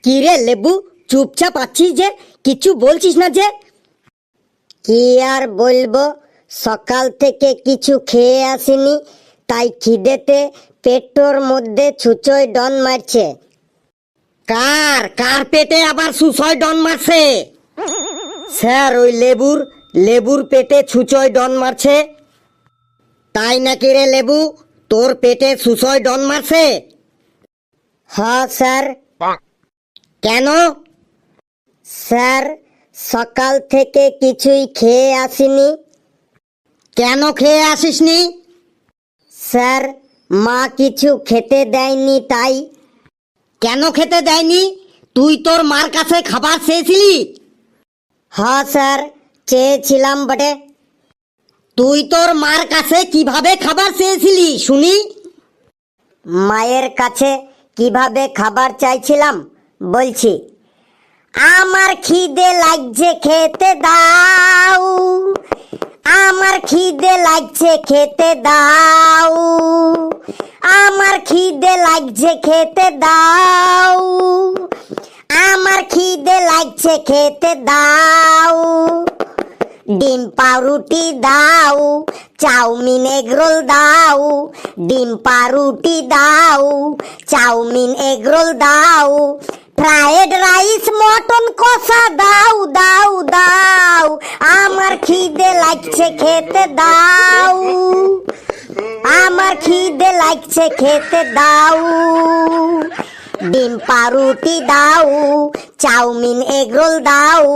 কি রে লেবু, চুপচাপ আছিস যে, কিছু বলছিস না যে? কি আর বলবো, সকাল থেকে কিছু খেয়ে আসিনি, তাই খিদেতে পেটোর মধ্যে ছুঁচোয় ডন মারছে। কার কার পেটে আবার সুসয় ডন মারছে? স্যার, ওই লেবুর পেটে ছুঁচোয় ডন মারছে। তাই নাকি রে লেবু, তোর পেটে সুসয় ডন মারছে? হ্যাঁ স্যার। কেন? স্যার, সকাল থেকে কিছুই খেয়ে আসিনি। কেন খেয়ে আসিসনি? স্যার, মা কিছু খেতে দেয়নি তাই। কেন খেতে দেয়নি? তুই তোর মার কাছে খাবার চেয়েছিলি? হ্যাঁ স্যার, চেয়েছিলাম বটে। তুই তোর মার কাছে কিভাবে খাবার চেয়েছিলি শুনি? মায়ের কাছে কিভাবে খাবার চাইছিলাম বলছি। আমার খিদে লাগছে, খেতে দাও। আমার খিদে লাগছে, খেতে দাও। আমার খিদে লাগছে, খেতে দাও। আমার খিদে লাগছে, খেতে দাও। ডিম পাউরুটি দাও, চাউমিন এগরোল দাও। ডিম পাউরুটি দাও, চাউমিন এগরোল দাও। ফ্রাইড রাইস, মটন কষা দাও দাও দাও। আমার খিদে লাগছে, খেতে দাও। আমার খিদে লাগছে, খেতে দাও। ডিম পাউরুটি দাও, চাউমিন এগরোল দাও।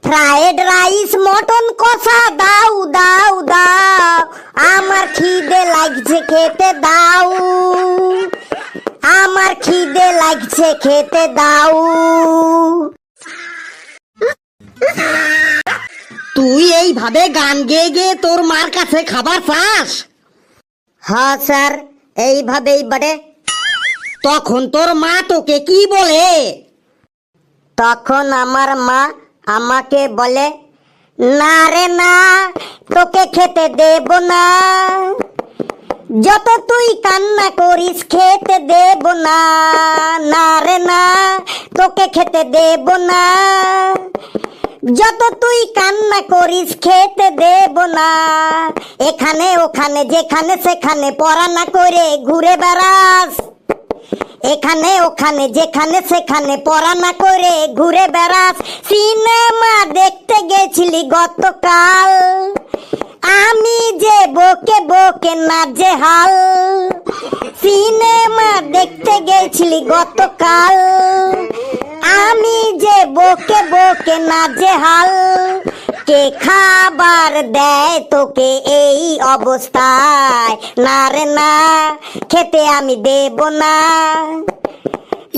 ফ্রাইড রাইস, মটন কষা দাও দাও দাও। আমার খিদে লাগছে, খেতে দাও। আমার খিদে লাগছে, খেতে দাও। তুই এইভাবে গান গেয়ে গেয়ে তোর মার কাছে খাবার চাস? হ্যাঁ স্যার, এইভাবেই বটে। তখন তোর মা তোকে কি বলে? তখন আমার মা আমাকে বলে, না রে না, তোকে খেতে দেব না। যত তুই কান্না করিস, খেতে দেব না। না রে না, তোকে খেতে দেব না। যত তুই কান্না করিস, খেতে দেব না। এখানে ওখানে যেখানে সেখানে পড়ানা করে ঘুরে বেড়াস। এখানে ওখানে যেখানে সেখানে পড়ানা করে ঘুরে বেড়াস। সিনেমা দেখতে গেছিলি গতকাল, আমি যে বকে বকে নাজেহাল। সিনেমা দেখতে গেছিলি গতকাল, আমি যে বকে বকে নাজেহাল। কে খাবার দেয় তোকে এই অবস্থায়? না রে না, খেতে আমি দেব না।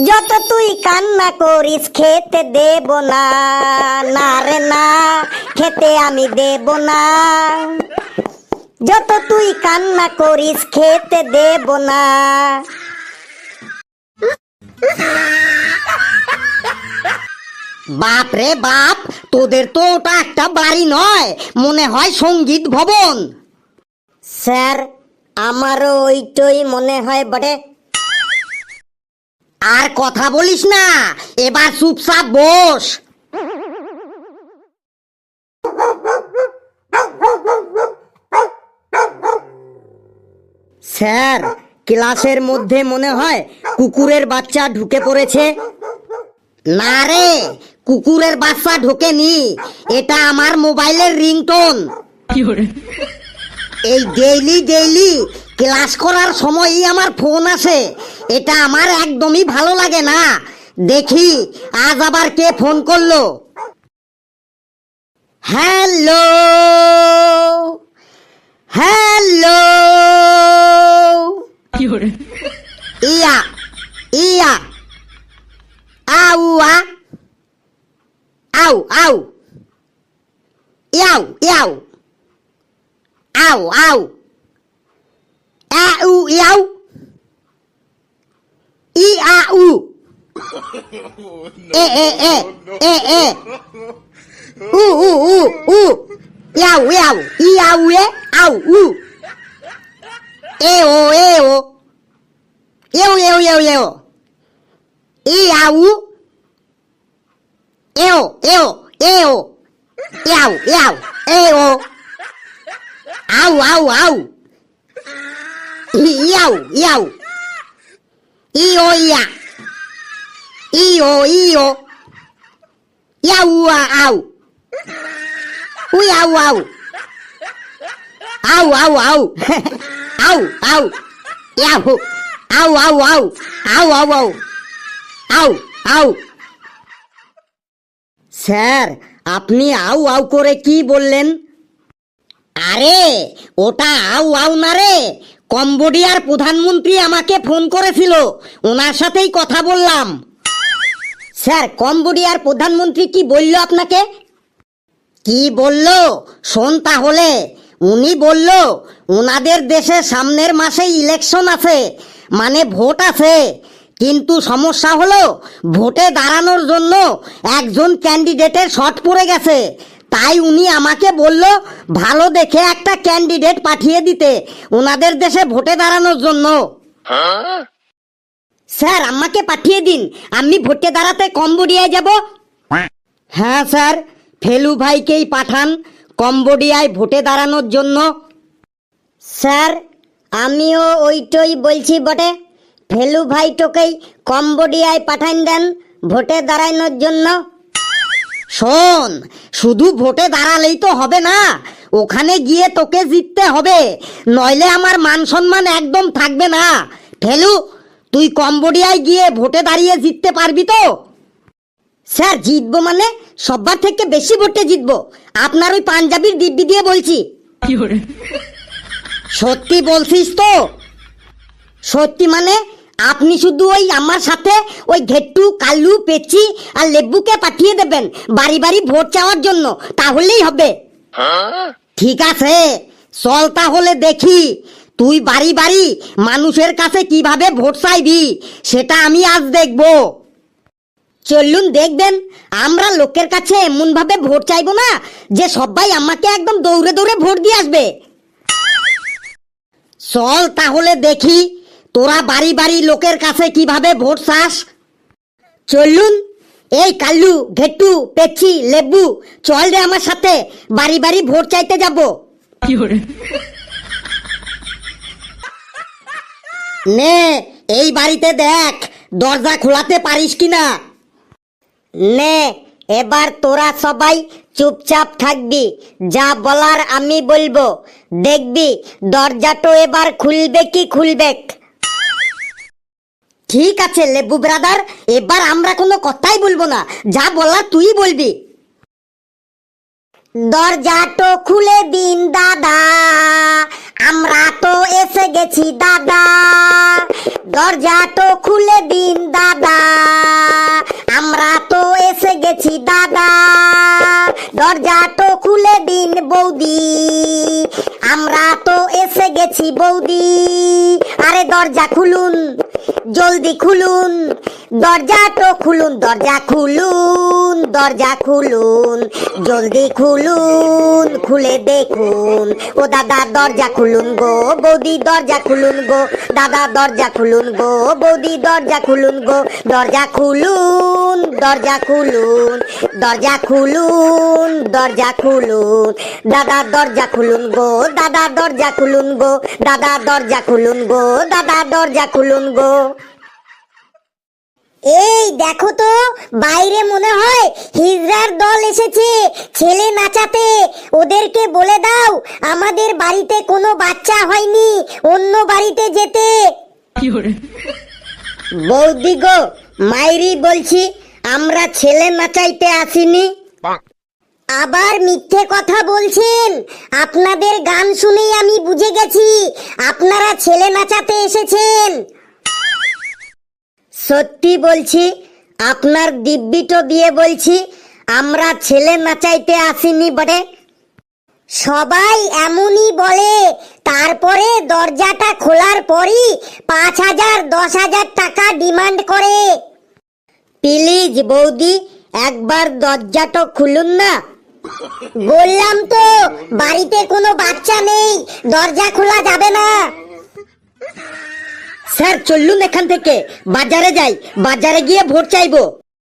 যত তুই কান্না করিস, খেতে দেব না। না রে না, খেতে আমি দেব না। যত তুই কান্না করিস, খেতে দেব না। বাপ রে বাপ, তোদের তো ওটা একটা বাড়ি নয়, মনে হয় সঙ্গীত ভবন। স্যার, আমারও ওইটাই মনে হয় বটে। আর কথা বলিস না, এবার চুপচাপ বস। স্যার, ক্লাসের মধ্যে মনে হয় কুকুরের বাচ্চা ঢুকে পড়েছে। না রে, কুকুরের বাচ্চা ঢোকেনি, এটা আমার মোবাইলের রিংটোন। এই ডেইলি ক্লাস করার সময়ই আমার ফোন আসে, এটা আমার একদমই ভালো লাগে না। দেখি আজ আবার কে ফোন করলো। হ্যালো হ্যালো, ইয়া ইয়া, আউ আ, আউ আউ, ইয়াউ ইয়াউ, আউ আউ, আউ ইয়াউ, ই আ উ, এ এ এ এ এ, উ উ উ উ, ইয়াউ ইয়াউ, ইয়াউ এ, আউ উ, এ ও এ ও, ইউ ইউ ইউ ইউ, ই আউ, এও এও এও ইয়াও ইয়াও এও আউ আউ আউ ইয়াও ইয়াও ইও ইয়া ইও ইও ইয়াও আউ উই আউ আউ আউ আউ আউ আউ আউ ইয়াও আউ আউ আউ আউ আউ আউ আউ আউ স্যার আপনি আউ আউ করে কি বললেন? আরে ওটা আউ আউ না রে, কম্বোডিয়ার প্রধানমন্ত্রী আমাকে ফোন করেছিল, ওনার সাথেই কথা বললাম। স্যার কম্বোডিয়ার প্রধানমন্ত্রী কি বলল আপনাকে? কি বলল শোন তাহলে। উনি বলল ওনাদের দেশে সামনের মাসে ইলেকশন আছে, মানে ভোট আছে, কিন্তু সমস্যা হলো ভোটে দাঁড়ানোর জন্য একজন ক্যান্ডিডেটের শর্ট পড়ে গেছে। তাই উনি আমাকে বলল ভালো দেখে একটা ক্যান্ডিডেট পাঠিয়ে দিতে ওনাদের দেশে ভোটে দাঁড়ানোর জন্য। স্যার আমাকে পাঠিয়ে দিন, আমি ভোটে দাঁড়াতে কম্বোডিয়ায় যাব। হ্যাঁ স্যার, ফেলু ভাইকেই পাঠান কম্বোডিয়ায় ভোটে দাঁড়ানোর জন্য। স্যার আমিও ওইটাই বলছি বটে, ফেলু ভাই তোকেই কম্বোডিয়ায় পাঠান দেন ভোটে দাঁড়ানোর জন্য। শোন, শুধু ভোটে দাঁড়ালেই তো হবে না, ওখানে গিয়ে তোকে জিততে হবে, নইলে আমার মান সম্মান একদম থাকবে না। ফেলু তুই কম্বোডিয়ায় গিয়ে ভোটে দাঁড়িয়ে জিততে পারবি তো? স্যার জিতবো মানে সবার থেকে বেশি ভোটে জিতবো, আপনার ওই পাঞ্জাবির দিব্যি দিয়ে বলছি। সত্যি বলছিস তো? সত্যি মানে আপনি শুধু ওই আমার সাথে ওই ঘেট্টু কাল্লু পেচি আর লেবুকে পাঠিয়ে দেবেন বাড়ি বাড়ি ভোট চাওয়ার জন্য, তাহলেই হবে। ঠিক আছে চল তাহলে দেখি তুই বাড়ি বাড়ি মানুষের কাছে কিভাবে ভোট চাইবি, সেটা আমি আজ দেখব। চলুন দেখবেন, আমরা লোকের কাছে এমন ভাবে ভোট চাইবো না যে সবাই আমাকে একদম দৌড়ে দৌড়ে ভোট দিয়ে আসবে। চল তাহলে দেখি তোরা বাড়ি বাড়ি লোকের কাছে কিভাবে ভোট চাস। চলুন, এই কাল্লু ঘেট্টু পেচি লেবু চল রে আমার সাথে বাড়ি বাড়ি ভোট চাইতে যাব। নে এই বাড়িতে দেখ দরজা খোলাতে পারিস কিনা। নে এবার তোরা সবাই চুপচাপ থাকবি, যা বলার আমি বলবো, দেখবি দরজাটো এবার খুলবে কি খুলবে। ঠিক আছে লেবু ব্রাদার, এবার আমরা কোনো কথাই বলবো না, যা বলার তুই বলবি। দরজাটো খুলে দিন দাদা, আমরা তো এসে গেছি দাদা। দরজাটো খুলে দিন দাদা, আমরা তো এসে গেছি দাদা। দরজাটো খুলে দিন বৌদি, আমরা তো এসে গেছি বৌদি। আরে দরজা খুলুন, জলদি খুলুন, দরজাটো খুলুন, দরজা খুলুন, দরজা খুলুন, জলদি খুলুন, খুলে দেখুন। ও দাদা দরজা খুলুন গো, বৌদি দরজা খুলুন গো, দাদা দরজা খুলুন গো, বৌদি দরজা খুলুন গো। দরজা খুলুন, দরজা খুলুন, দরজা খুলুন, দরজা খুলুন, দাদা দরজা খুলুন গো, দাদা দরজা খুলুন গো, দাদা দরজা খুলুন গো, দাদা দরজা খুলুন গো। এই দেখো তো বাইরে মনে হয় হিজড়ার দল এসেছে ছেলে নাচাতে, ওদেরকে বলে দাও আমাদের বাড়িতে কোনো বাচ্চা হয়নি, অন্য বাড়িতে যেতে। বৌদি গো মাইরি বলছি, আমরা ছেলে নাচাইতে আসিনি। আবার মিথ্যে কথা বলছেন, আপনাদের গান শুনেই আমি বুঝে গেছি আপনারা ছেলে নাচাতে এসেছেন। সত্যি বলছি, আপনার দিব্যিটো দিয়ে বলছি আমরা ছেলে নাচাইতে আসিনি বটে। সবাই এমনই বলে, তারপরে দরজাটা খোলার পরই 5,000 10,000 টাকা ডিমান্ড করে। প্লিজ বৌদি একবার দরজাটা খুলুন না। বললাম তো বাড়িতে কোনো বাচ্চা নেই, দরজা খোলা যাবে না। স্যার চলুন এখান থেকে বাজারে যাই, বাজারে গিয়ে ভোট চাইবো।